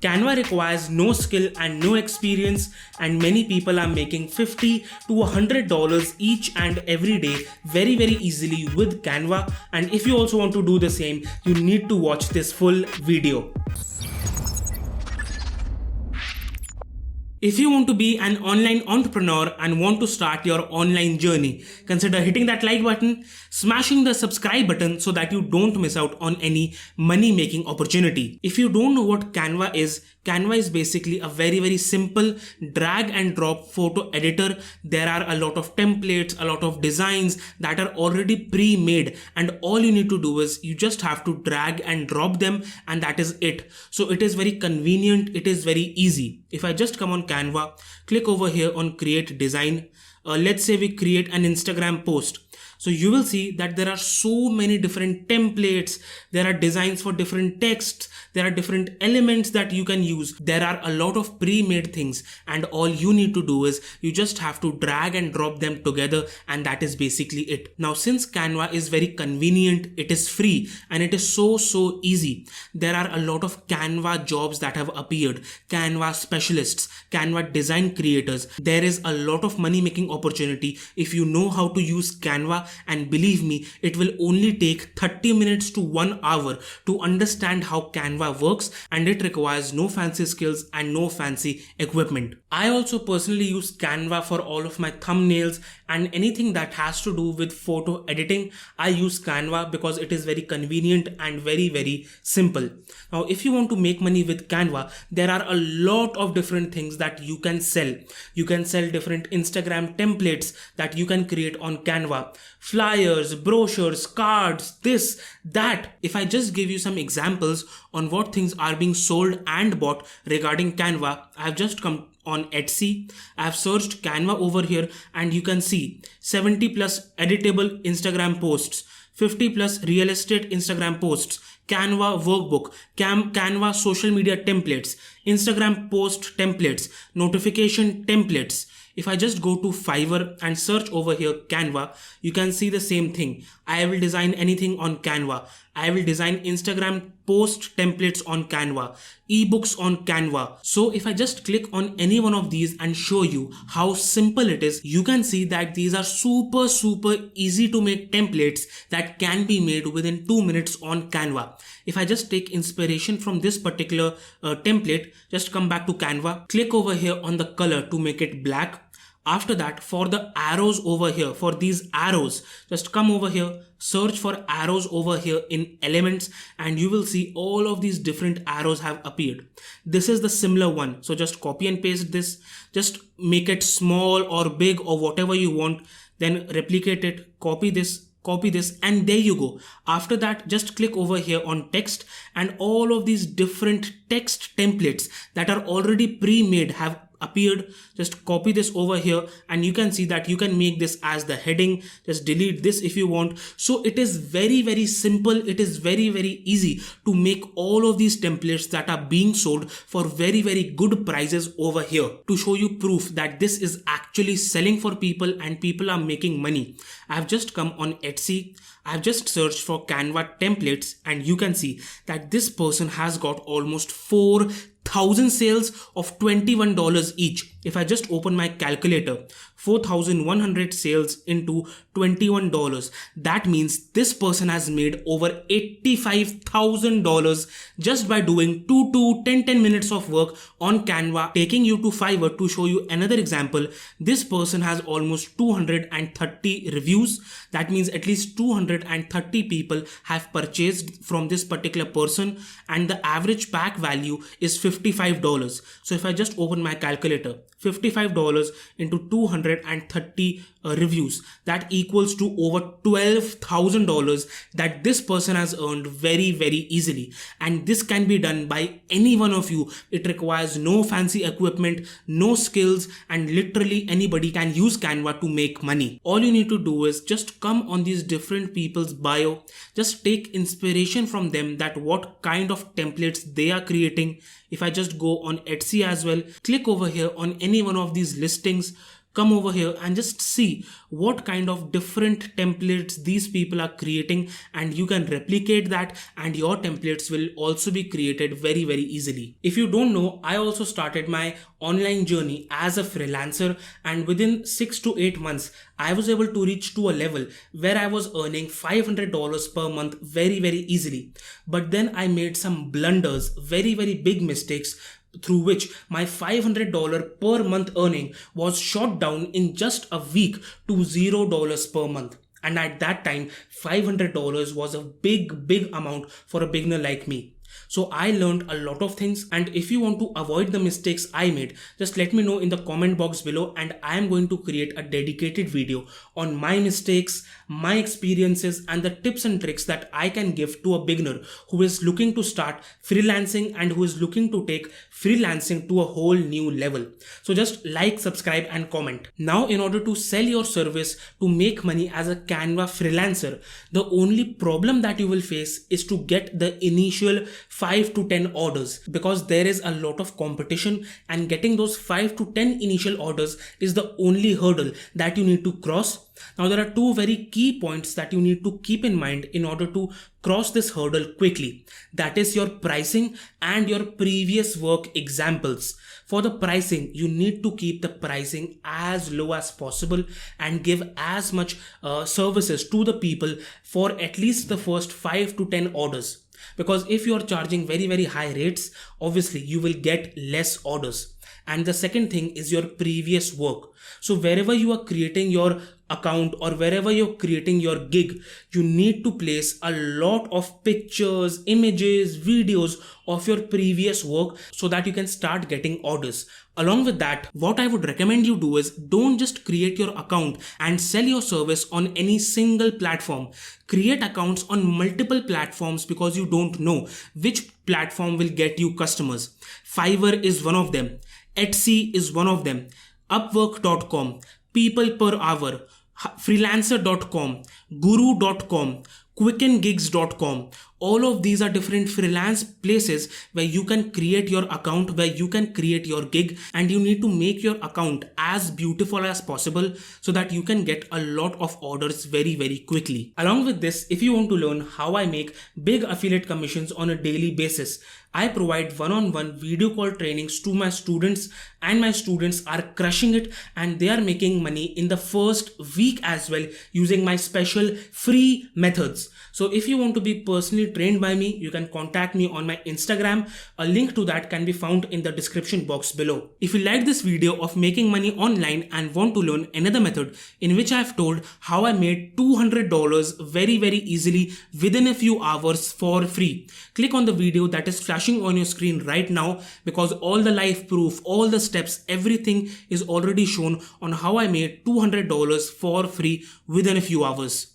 Canva requires no skill and no experience, and many people are making $50 to $100 each and every day very easily with Canva. And if you also want to do the same, you need to watch this full video. If you want to be an online entrepreneur and want to start your online journey, consider hitting that like button, smashing the subscribe button so that you don't miss out on any money making opportunity. If you don't know what Canva is basically a very simple drag and drop photo editor. There are a lot of templates, a lot of designs that are already pre-made, and all you need to do is you just have to drag and drop them, and that is it. So it is very convenient, it is very easy. If I just come on Canva, click over here on create design. Let's say we create an Instagram post. So you will see that there are so many different templates, there are designs for different texts, there are different elements that you can use. There are a lot of pre-made things, and all you need to do is you just have to drag and drop them together, and that is basically it. Now, since Canva is very convenient, it is free, and it is so easy. There are a lot of Canva jobs that have appeared, Canva specialists, Canva design creators. There is a lot of money making opportunity if you know how to use Canva, and believe me, it will only take 30 minutes to 1 hour to understand how Canva works, and it requires no fancy skills and no fancy equipment. I also personally use Canva for all of my thumbnails and anything that has to do with photo editing. I use Canva because it is very convenient and very simple. Now, if you want to make money with Canva, there are a lot of different things that you can sell. You can sell different Instagram templates that you can create on Canva, flyers, brochures, cards, this, that. If I just give you some examples on what things are being sold and bought regarding Canva, I have just come on Etsy. I have searched Canva over here, and you can see 70 plus editable Instagram posts, 50 plus real estate Instagram posts, Canva workbook, Canva social media templates, Instagram post templates, notification templates. If I just go to Fiverr and search over here Canva, you can see the same thing. I will design anything on Canva. I will design Instagram post templates on Canva, ebooks on Canva. So if I just click on any one of these and show you how simple it is, you can see that these are super easy to make templates that can be made within 2 minutes on Canva. If I just take inspiration from this particular template, just come back to Canva, click over here on the color to make it black. After that, for the arrows over here, for these arrows, just come over here, search for arrows over here in elements, and you will see all of these different arrows have appeared. This is the similar one. So just copy and paste this, just make it small or big or whatever you want, then replicate it, copy this, and there you go. After that, just click over here on text, and all of these different text templates that are already pre-made have appeared. Just copy this over here, and you can see that you can make this as the heading. Just delete this if you want. So it is very simple. It is very easy to make all of these templates that are being sold for very good prices over here. To show you proof that this is actually selling for people and people are making money, I have just come on Etsy. I've just searched for Canva templates, and you can see that this person has got almost 4,000 sales of $21 each. If I just open my calculator, 4,100 sales into $21. That means this person has made over $85,000 just by doing 2 to 10 minutes of work on Canva. Taking you to Fiverr to show you another example, this person has almost 230 reviews. That means at least 230 people have purchased from this particular person, and the average pack value is $55. So if I just open my calculator, $55 into 230 reviews, that equals to over $12,000 that this person has earned very easily. And this can be done by any one of you. It requires no fancy equipment, no skills, and literally anybody can use Canva to make money. All you need to do is just come on these different people's bio, just take inspiration from them, that what kind of templates they are creating. If I just go on Etsy as well, click over here on any one of these listings, come over here and just see what kind of different templates these people are creating, and you can replicate that and your templates will also be created very easily. If you don't know, I also started my online journey as a freelancer, and within 6 to 8 months I was able to reach to a level where I was earning $500 per month very easily. But then I made some blunders, very big mistakes, through which my $500 per month earning was shot down in just a week to $0 per month. And at that time, $500 was a big amount for a beginner like me. So I learned a lot of things, and if you want to avoid the mistakes I made, just let me know in the comment box below, and I am going to create a dedicated video on my mistakes, my experiences, and the tips and tricks that I can give to a beginner who is looking to start freelancing and who is looking to take freelancing to a whole new level. So just like, subscribe and comment. Now, in order to sell your service to make money as a Canva freelancer, the only problem that you will face is to get the initial 5 to 10 orders, because there is a lot of competition, and getting those 5 to 10 initial orders is the only hurdle that you need to cross. Now, there are two very key points that you need to keep in mind in order to cross this hurdle quickly. That is your pricing and your previous work examples. For the pricing, you need to keep the pricing as low as possible and give as much services to the people for at least the first 5 to 10 orders. Because if you are charging very high rates, obviously you will get less orders. And the second thing is your previous work. So wherever you are creating your account or wherever you're creating your gig, you need to place a lot of pictures, images, videos of your previous work so that you can start getting orders. Along with that, what I would recommend you do is don't just create your account and sell your service on any single platform. Create accounts on multiple platforms, because you don't know which platform will get you customers. Fiverr is one of them. Etsy is one of them. Upwork.com, People Per Hour, Freelancer.com, Guru.com, QuickenGigs.com. All of these are different freelance places where you can create your account, where you can create your gig, and you need to make your account as beautiful as possible so that you can get a lot of orders very quickly. Along with this, if you want to learn how I make big affiliate commissions on a daily basis, I provide one-on-one video call trainings to my students, and my students are crushing it and they are making money in the first week as well using my special free methods. So if you want to be personally trained by me, you can contact me on my Instagram. A link to that can be found in the description box below. If you like this video of making money online and want to learn another method in which I have told how I made $200 very easily within a few hours for free, click on the video that is flashing on your screen right now, because all the live proof, all the steps, everything is already shown on how I made $200 for free within a few hours.